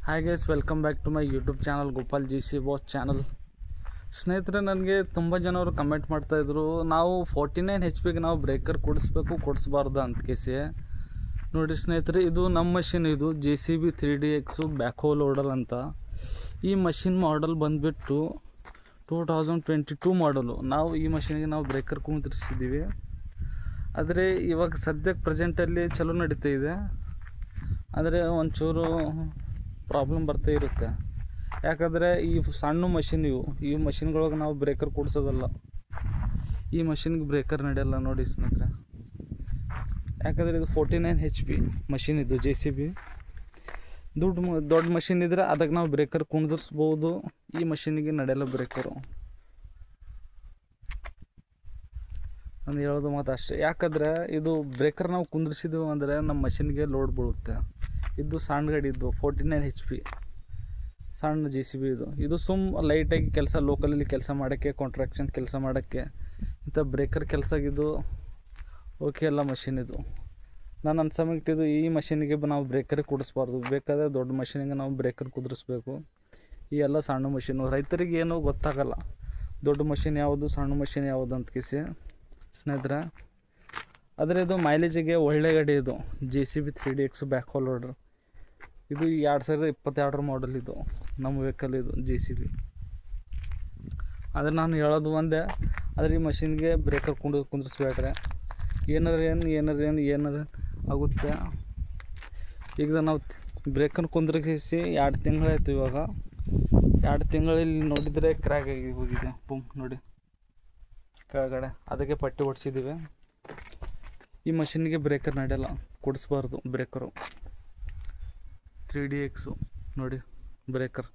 Hi guys, welcome back to my YouTube channel Gopal G C boss channel. ಸ್ನೇಹಿತರೆ, ನನಗೆ ತುಂಬ ಜನರು ಕಮೆಂಟ್ ಮಾಡ್ತಾಯಿದ್ರು, ನಾವು 49 HP ನಾವು ಬ್ರೇಕರ್ ಕೊಡಿಸ್ಬೇಕು ಕೊಡಿಸ್ಬಾರ್ದು ಅಂತ ಕೇಸಿ. ನೋಡಿ ಸ್ನೇಹಿತರೆ, ಇದು ನಮ್ಮ ಮಷಿನ್, ಇದು JCB 3DX back hole loader ಅಂತ. ಈ ಮಷಿನ್ ಮಾಡಲ್ ಬಂದುಬಿಟ್ಟು 2022 ಮಾಡಲು. ನಾವು ಈ ಮಷಿನ್ಗೆ ನಾವು ಬ್ರೇಕರ್ ಕುಂದಿರಿಸಿದ್ದೀವಿ. ಆದರೆ ಇವಾಗ ಸದ್ಯಕ್ಕೆ ಪ್ರೆಸೆಂಟಲ್ಲಿ ಚಲೋ ನಡೀತಾ ಇದೆ. ಆದರೆ ಒಂಚೂರು ಪ್ರಾಬ್ಲಮ್ ಬರ್ತಾ ಇರುತ್ತೆ. ಯಾಕಂದರೆ ಈ ಸಣ್ಣ ಮಷಿನ್, ಈ ಮಷಿನ್ಗಳಿಗೆ ನಾವು ಬ್ರೇಕರ್ ಕೂಡಿಸೋದಲ್ಲ. ಈ ಮಷಿನ್ಗೆ ಬ್ರೇಕರ್ ನಡೆಯಲ್ಲ ನೋಡಿ ಸ್ನೇಹಿತರೆ. ಯಾಕಂದರೆ ಇದು 49 HP ಮಷಿನ್, ಇದು JCB. ದೊಡ್ಡ ಮಷಿನ್ ಇದ್ದರೆ ಅದಕ್ಕೆ ನಾವು ಬ್ರೇಕರ್ ಕುಂದಿರಿಸ್ಬೋದು. ಈ ಮಷಿನಿಗೆ ನಡೆಯಲ್ಲ ಬ್ರೇಕರು. ನಾನು ಹೇಳೋದು ಮಾತು ಅಷ್ಟೇ. ಯಾಕಂದರೆ ಇದು ಬ್ರೇಕರ್ ನಾವು ಕುಂದಿರಿಸಿದ್ವು ಅಂದರೆ ನಮ್ಮ ಮಷಿನ್ಗೆ ಲೋಡ್ ಬೀಳುತ್ತೆ. ಇದು ಸಣ್ಣ ಗಾಡಿ, ಇದು 49 HP ಸಣ್ಣ JCB. ಇದು ಲೈಟಾಗಿ ಕೆಲಸ, ಲೋಕಲಲ್ಲಿ ಕೆಲಸ ಮಾಡೋಕ್ಕೆ, ಕಾಂಟ್ರಾಕ್ಷನ್ ಕೆಲಸ ಮಾಡೋಕ್ಕೆ, ಇಂಥ ಬ್ರೇಕರ್ ಕೆಲಸಗಿದು ಓಕೆ ಅಲ್ಲ ಮಷಿನ್. ಇದು ನಾನು ಅನ್ಸಮಿಟ್ಟಿದ್ದು ಈ ಮಷಿನಿಗೆ ನಾವು ಬ್ರೇಕರ್ ಕೂಡಿಸ್ಬಾರ್ದು. ಬೇಕಾದರೆ ದೊಡ್ಡ ಮಷಿನಿಗೆ ನಾವು ಬ್ರೇಕರ್ ಕುದಿರಿಸ್ಬೇಕು. ಈ ಎಲ್ಲ ಸಣ್ಣ ಮಷಿನು ರೈತರಿಗೆ ಏನೂ ಗೊತ್ತಾಗಲ್ಲ, ದೊಡ್ಡ ಮಷಿನ್ ಯಾವುದು ಸಣ್ಣ ಮಷಿನ್ ಯಾವುದು ಅಂತ ಕಿಸಿ ಸ್ನೇಹಿತರೆ. ಆದರೆ ಇದು ಮೈಲೇಜಿಗೆ ಒಳ್ಳೆ ಗಾಡಿ. ಇದು JCB 3DX back hole loader. ಇದು 2022 ಮಾಡಲ್. ಇದು ನಮ್ಮ ವೆಹಿಕಲ್, ಇದು JCB. ಆದರೆ ನಾನು ಹೇಳೋದು ಒಂದೇ, ಆದರೆ ಈ ಮಷಿನ್ಗೆ ಬ್ರೇಕರ್ ಕುಂದಿರಿಸ್ಬೇಡ್ರೆ. ಏನಾರು ಆಗುತ್ತೆ. ಈಗ ನಾವು ಬ್ರೇಕರ್ ಕುಂದಿರಿಸಿ 2 ತಿಂಗಳಾಯ್ತು. ಇವಾಗ 2 ತಿಂಗಳಲ್ಲಿ ನೋಡಿದರೆ ಕ್ರ್ಯಾಕ್ ಆಗಿ ಹೋಗಿದೆ. ನೋಡಿ ಕೆಳಗಡೆ, ಅದಕ್ಕೆ ಪಟ್ಟಿ ಹೊಡ್ಸಿದ್ದೀವಿ. ಈ ಮಷಿನ್ಗೆ ಬ್ರೇಕರ್ ನಡೆಯಲ್ಲ, ಕೊಡಿಸ್ಬಾರ್ದು ಬ್ರೇಕರು. 3DX ನೋಡಿ ಬ್ರೇಕರ್.